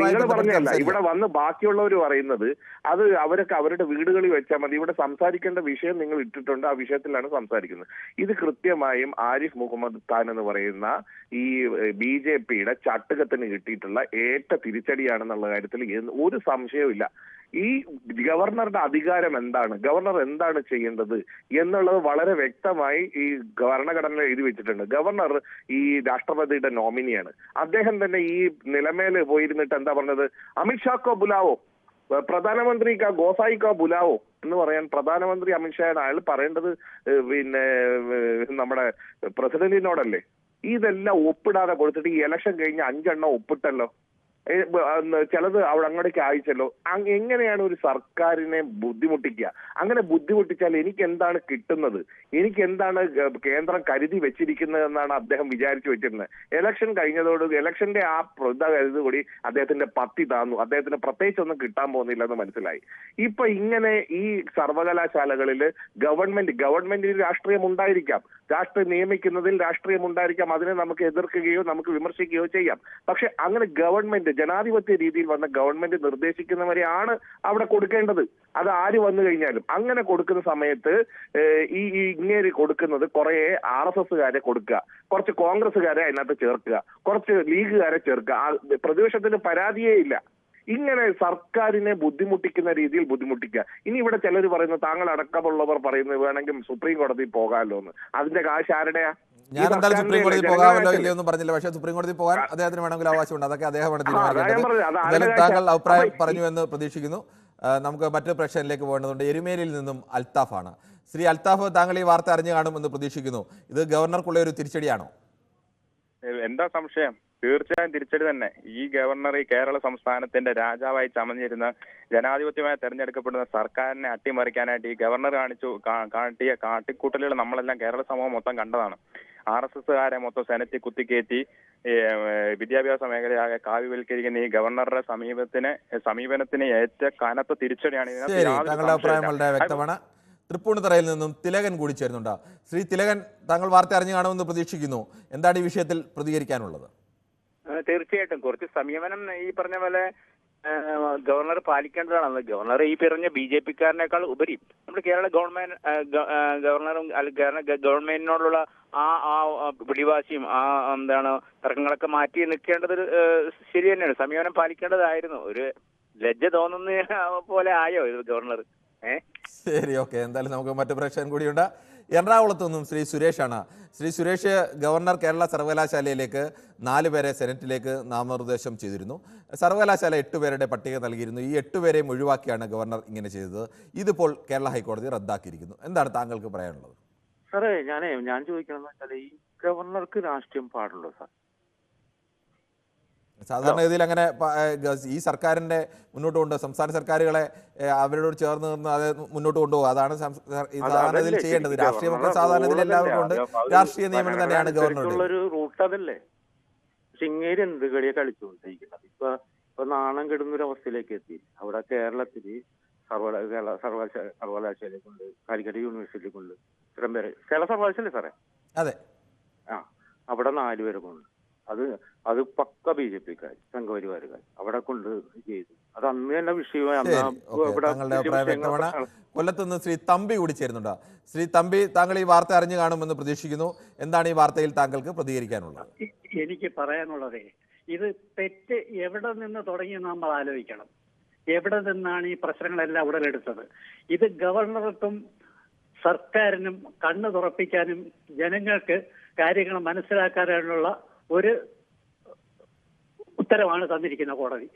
നിങ്ങൾ പറഞ്ഞല്ല, ഇവിടെ വന്ന് ബാക്കിയുള്ളവർ പറയുന്നത് അത് അവരൊക്കെ അവരുടെ വീടുകളിൽ വെച്ചാൽ മതി. ഇവിടെ സംസാരിക്കേണ്ട വിഷയം നിങ്ങൾ ഇട്ടിട്ടുണ്ട്, ആ വിഷയത്തിലാണ് സംസാരിക്കുന്നത്. ഇത് കൃത്യമായും ആരിഫ് മുഹമ്മദ് ഖാൻ എന്ന് പറയുന്ന ഈ BJPയുടെ ചട്ടുകത്തിന് കിട്ടിയിട്ടുള്ള ഏറ്റ തിരിച്ചടിയാണെന്നുള്ള കാര്യത്തിൽ ഒരു സംശയവും ഇല്ല. ഈ ഗവർണറുടെ അധികാരം എന്താണ്, ഗവർണർ എന്താണ് ചെയ്യേണ്ടത് എന്നുള്ളത് വളരെ വ്യക്തമായി ഈ ഭരണഘടന എഴുതി വെച്ചിട്ടുണ്ട്. ഗവർണർ ഈ രാഷ്ട്രപതിയുടെ നോമിനിയാണ്. അദ്ദേഹം തന്നെ ഈ നിലമേല് പോയിരുന്നിട്ട് എന്താ പറഞ്ഞത്? അമിത്ഷാക്കോ ബുലാവോ, പ്രധാനമന്ത്രി ഗോസായി കാ ബുലാവോ എന്ന് പറയാൻ പ്രധാനമന്ത്രി അമിത്ഷായുടെ അയാൾ പറയേണ്ടത് പിന്നെ നമ്മുടെ പ്രസിഡന്റിനോടല്ലേ. ഇതെല്ലാം ഒപ്പിടാതെ കൊടുത്തിട്ട് ഈ ഇലക്ഷൻ കഴിഞ്ഞ് 5 എണ്ണം ഒപ്പിട്ടല്ലോ, ചിലത് അവിടെ അങ്ങോട്ടേക്ക് അയച്ചല്ലോ. എങ്ങനെയാണ് ഒരു സർക്കാരിനെ ബുദ്ധിമുട്ടിക്കുക? അങ്ങനെ ബുദ്ധിമുട്ടിച്ചാൽ എനിക്ക് എന്താണ് കിട്ടുന്നത്? എനിക്ക് എന്താണ് കേന്ദ്രം കരുതി വെച്ചിരിക്കുന്നത് എന്നാണ് അദ്ദേഹം വിചാരിച്ചു വെച്ചിരുന്നത്. ഇലക്ഷൻ കഴിഞ്ഞതോട് ഇലക്ഷന്റെ ആ കൂടി അദ്ദേഹത്തിന്റെ പത്തി താന്നു. അദ്ദേഹത്തിന് പ്രത്യേകിച്ച് ഒന്നും കിട്ടാൻ പോകുന്നില്ല എന്ന് മനസ്സിലായി. ഇപ്പൊ ഇങ്ങനെ ഈ സർവകലാശാലകളിൽ ഗവൺമെന്റിന് രാഷ്ട്രീയം ഉണ്ടായിരിക്കാം, രാഷ്ട്രീയം നിയമിക്കുന്നതിൽ രാഷ്ട്രീയം ഉണ്ടായിരിക്കാം, അതിനെ നമുക്ക് എതിർക്കുകയോ നമുക്ക് വിമർശിക്കുകയോ ചെയ്യാം. പക്ഷെ അങ്ങനെ ഗവൺമെന്റ് ജനാധിപത്യ രീതിയിൽ വന്ന ഗവൺമെന്റ് നിർദ്ദേശിക്കുന്നവരെയാണ് അവിടെ കൊടുക്കേണ്ടത്. അത് ആര് വന്നു കഴിഞ്ഞാലും അങ്ങനെ കൊടുക്കുന്ന സമയത്ത് ഈ ഇങ്ങേര് കൊടുക്കുന്നത് കുറെ RSSകാരെ കൊടുക്കുക, കുറച്ച് കോൺഗ്രസ്സുകാരെ അതിനകത്ത് ചേർക്കുക, കുറച്ച് ലീഗുകാരെ ചേർക്കുക. പ്രതിപക്ഷത്തിന് പരാതിയേ ഇല്ല. ഇങ്ങനെ സർക്കാരിനെ ബുദ്ധിമുട്ടിക്കുന്ന രീതിയിൽ ബുദ്ധിമുട്ടിക്കുക. ഇനി ഇവിടെ ചിലർ പറയുന്നു, താങ്കൾ അടക്കമുള്ളവർ പറയുന്നത് വേണമെങ്കിൽ സുപ്രീം കോടതി പോകാമല്ലോ എന്ന്. അതിന്റെ കാശ് ആരുടെയാ? ഞാൻ എന്തായാലും സുപ്രീം കോടതി പോകാമല്ലോ ഇല്ലയോ ഒന്നും പറഞ്ഞില്ല. പക്ഷേ സുപ്രീം കോടതി പോകാൻ അദ്ദേഹത്തിന് വേണമെങ്കിൽ അവകാശമുണ്ട്. അതൊക്കെ അദ്ദേഹമാണ് തീരുമാനിക്കേണ്ടത്. താങ്കൾ അഭിപ്രായം പറഞ്ഞു എന്ന് പ്രതീക്ഷിക്കുന്നു. നമുക്ക് മറ്റൊരു പ്രശ്നത്തിലേക്ക് പോകേണ്ടതുണ്ട്. എരുമേലിയിൽ നിന്നും അൽത്താഫാണ്. ശ്രീ അൽത്താഫ്, താങ്കൾ ഈ വാർത്ത അറിഞ്ഞു കാണുമെന്ന് പ്രതീക്ഷിക്കുന്നു. ഇത് ഗവർണർക്കുള്ള ഒരു തിരിച്ചടിയാണോ? എന്താ സംശയം? തീർച്ചയായും തിരിച്ചടി തന്നെ. ഈ ഗവർണർ ഈ കേരള സംസ്ഥാനത്തിന്റെ രാജാവായി ചമഞ്ഞിരുന്ന ജനാധിപത്യമായി തെരഞ്ഞെടുക്കപ്പെടുന്ന സർക്കാരിനെ അട്ടിമറിക്കാനായിട്ട് ഈ ഗവർണർ കാട്ടിയ കാട്ടിക്കൂട്ടലുകൾ നമ്മളെല്ലാം കേരള സമൂഹം മൊത്തം കണ്ടതാണ്. RSSകാരെ മൊത്തം സെനറ്റിൽ കുത്തിക്കയറ്റി വിദ്യാഭ്യാസ മേഖലയാകെ കാവ്യവൽക്കരിക്കുന്ന ഈ ഗവർണറുടെ സമീപനത്തിന് ഏറ്റ കനത്ത തിരിച്ചടിയാണ്. താങ്കളുടെ അഭിപ്രായം വളരെ വ്യക്തമാണ്. തൃപ്പൂണിത്തറയിൽ നിന്നും തിലകൻ കൂടി ചേരുന്നുണ്ട്. ശ്രീ തിലകൻ, താങ്കൾ വാർത്ത അറിഞ്ഞു കാണുമെന്ന് പ്രതീക്ഷിക്കുന്നു. എന്താണ് ഈ വിഷയത്തിൽ പ്രതികരിക്കാനുള്ളത്? തീർച്ചയായിട്ടും കുറച്ച് സംയമനം ഈ പറഞ്ഞ പോലെ ഗവർണർ പാലിക്കേണ്ടതാണല്ലോ. ഗവർണർ ഈ പറഞ്ഞ BJPക്കാരനേക്കാൾ ഉപരി നമ്മുടെ കേരള ഗവർണറും കേരള ഗവൺമെന്റിനോടുള്ള ആ പിടിവാശിയും എന്താണ് തർക്കങ്ങളൊക്കെ മാറ്റി നിൽക്കേണ്ടത് ശരി തന്നെയാണ്. സംയമനം പാലിക്കേണ്ടതായിരുന്നു. ഒരു ലജ്ജ തോന്നുന്ന പോലെ ആയോ ഇത് ഗവർണർ? ശരി, ഓക്കെ. എന്തായാലും നമുക്ക് മറ്റു പ്രശ്നം കൂടിയുണ്ട്. എറണാകുളത്ത് നിന്നും ശ്രീ സുരേഷാണ്. ശ്രീ സുരേഷ്, ഗവർണർ കേരള സർവകലാശാലയിലേക്ക് 4 പേരെ സെനറ്റിലേക്ക് നാമനിർദ്ദേശം ചെയ്തിരുന്നു. സർവകലാശാല 8 പേരുടെ പട്ടിക നൽകിയിരുന്നു. ഈ 8 പേരെയും ഒഴിവാക്കിയാണ് ഗവർണർ ഇങ്ങനെ ചെയ്തത്. ഇതിപ്പോൾ കേരള ഹൈക്കോടതി റദ്ദാക്കിയിരിക്കുന്നു. എന്താണ് താങ്കൾക്ക് പറയാനുള്ളത്? സാറേ, ഞാൻ ചോദിക്കണമെന്ന് വെച്ചാൽ ഈ ഗവർണർക്ക് രാഷ്ട്രീയം പാടുള്ളൂ സാർ? സാധാരണഗതിയിൽ അങ്ങനെ ഈ സർക്കാരിന്റെ മുന്നോട്ട് കൊണ്ടുപോകും, സംസ്ഥാന സർക്കാരുകളെ അവരോട് ചേർന്ന് നിന്ന് അത് മുന്നോട്ട് കൊണ്ടുപോകും. അതാണ് സാധാരണഗതിയിൽ ചെയ്യേണ്ടത്. രാഷ്ട്രീയമൊക്കെ സാധാരണഗതിയിൽ എല്ലാവർക്കും ഉണ്ട്. രാഷ്ട്രീയ നിയമനം തന്നെയാണ് ഗവർണറുടെ റൂട്ട്. അതല്ലേ? പക്ഷെ ഇങ്ങേര് എന്ത് കളിയെ കളിച്ചുകൊണ്ടിരിക്കുന്നത്? ഇപ്പൊ നാണം കെടുന്നൊരവസ്ഥയിലേക്ക് എത്തി. അവിടെ കേരളത്തിൽ സർവകലാശാലയെ കൊണ്ട്, കാലിക്കറ്റ് യൂണിവേഴ്സിറ്റിയെ കൊണ്ട് ഇത്രയും പേര് കേരള സർവകലാശാല സാറേ. അതെ. അവിടെ 4 പേരെ കൊണ്ട് അത് പക്ക BJPക്കാർ, സംഘപരിവാരുകാർ അവിടെ കൊണ്ട് ചെയ്തു. അത് അന്ന് തന്നെ വിഷയമായി. കൊല്ലത്തുനിന്ന് ശ്രീ തമ്പി കൂടി ചേരുന്നുണ്ട്. ശ്രീ തമ്പി, താങ്കൾ ഈ വാർത്ത അറിഞ്ഞു കാണുമെന്ന് പ്രതീക്ഷിക്കുന്നു. എന്താണ് ഈ വാർത്തയിൽ താങ്കൾക്ക് പ്രതികരിക്കാനുള്ളത്? എനിക്ക് പറയാനുള്ളത്, ഇത് തെറ്റ് എവിടെ നിന്ന് തുടങ്ങി നമ്മൾ ആലോചിക്കണം. എവിടെ നിന്നാണ് ഈ പ്രശ്നങ്ങളെല്ലാം ഉടലെടുത്തത്? ഇത് ഗവർണർക്കും സർക്കാരിനും കണ്ണു തുറപ്പിക്കാനും ജനങ്ങൾക്ക് കാര്യങ്ങൾ മനസ്സിലാക്കാനുള്ള ഒരു ഉത്തരവാണ് തന്നിരിക്കുന്ന കോടതി.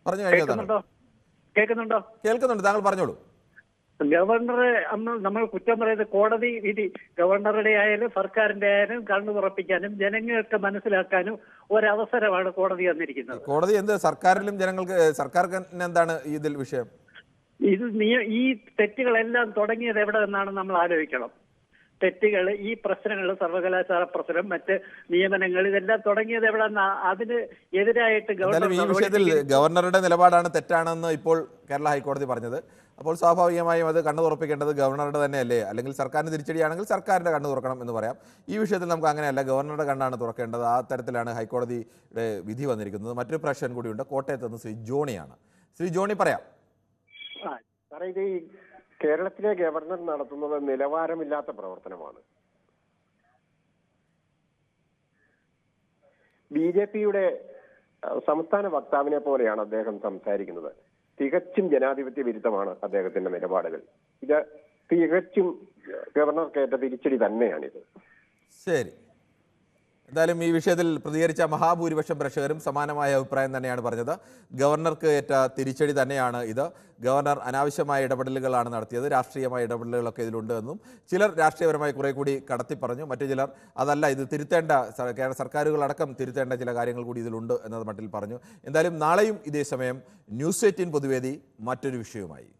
കേൾക്കുന്നുണ്ടോ? കേൾക്കുന്നുണ്ട്, താങ്കൾ പറഞ്ഞോളൂ. ഗവർണറെ നമ്മൾ കുറ്റം പറയുന്നത് കോടതി വിധി ഗവർണറുടെ ആയാലും സർക്കാരിന്റെ ആയാലും കണ്ണു തുറപ്പിക്കാനും ജനങ്ങൾക്ക് മനസ്സിലാക്കാനും ഒരവസരമാണ് കോടതി തന്നിരിക്കുന്നത്. കോടതി എന്ത് സർക്കാരിലും ജനങ്ങൾക്ക്, സർക്കാർക്ക് എന്താണ് ഇതിൽ വിഷയം? ഇത് ഈ തെറ്റുകളെല്ലാം തുടങ്ങിയത് എവിടെ നിന്നാണ് നമ്മൾ ആലോചിക്കണം. തെറ്റുകൾ, ഈ പ്രശ്നങ്ങൾ, സർവകലാശാല പ്രശ്നം, മറ്റ് നിയമനങ്ങൾ, ഇതെല്ലാം തുടങ്ങിയത് എവിടെ നിന്നാ? അതിന് എതിരായിട്ട് ഈ വിഷയത്തിൽ ഗവർണറുടെ നിലപാടാണ് തെറ്റാണെന്ന് ഇപ്പോൾ കേരള ഹൈക്കോടതി പറഞ്ഞത്. അപ്പോൾ സ്വാഭാവികമായും അത് കണ്ണു തുറപ്പിക്കേണ്ടത് ഗവർണറുടെ തന്നെയല്ലേ? അല്ലെങ്കിൽ സർക്കാരിന് തിരിച്ചടിയാണെങ്കിൽ സർക്കാരിന്റെ കണ്ണു തുറക്കണം എന്ന് പറയാം. ഈ വിഷയത്തിൽ നമുക്ക് അങ്ങനെയല്ല, ഗവർണറുടെ കണ്ണാണ് തുറക്കേണ്ടത്. ആ തരത്തിലാണ് ഹൈക്കോടതിയുടെ വിധി വന്നിരിക്കുന്നത്. മറ്റൊരു പ്രശ്നം കൂടിയുണ്ട്. കോട്ടയത്ത് നിന്ന് ശ്രീ ജോണിയാണ്. ശ്രീ ജോണി, പറയാം. സാറേ, ഇത് കേരളത്തിലെ ഗവർണർ നടത്തുന്നത് നിലവാരമില്ലാത്ത പ്രവർത്തനമാണ്. BJPയുടെ സംസ്ഥാന വക്താവിനെ പോലെയാണ് അദ്ദേഹം സംസാരിക്കുന്നത്. തികച്ചും ജനാധിപത്യ വിരുദ്ധമാണ് അദ്ദേഹത്തിന്റെ നിലപാടുകൾ. ഇത് തികച്ചും ഗവർണർക്കേറ്റ തിരിച്ചടി തന്നെയാണിത്. ശരി, എന്തായാലും ഈ വിഷയത്തിൽ പ്രതികരിച്ച മഹാഭൂരിപക്ഷം പ്രേക്ഷകരും സമാനമായ അഭിപ്രായം തന്നെയാണ് പറഞ്ഞത്. ഗവർണർക്ക് ഏറ്റ തിരിച്ചടി തന്നെയാണ് ഇത്. ഗവർണർ അനാവശ്യമായ ഇടപെടലുകളാണ് നടത്തിയത്, രാഷ്ട്രീയമായ ഇടപെടലുകളൊക്കെ ഇതിലുണ്ട് എന്നും ചിലർ രാഷ്ട്രീയപരമായി കുറെ കൂടി കടത്തി പറഞ്ഞു. മറ്റു ചിലർ അതല്ല, ഇത് തിരുത്തേണ്ട കേരള സർക്കാരുകളടക്കം തിരുത്തേണ്ട ചില കാര്യങ്ങൾ കൂടി ഇതിലുണ്ട് എന്നത് മട്ടിൽ പറഞ്ഞു. എന്തായാലും നാളെയും ഇതേ സമയം ന്യൂസ് 18 പൊതുവേദി മറ്റൊരു വിഷയവുമായി.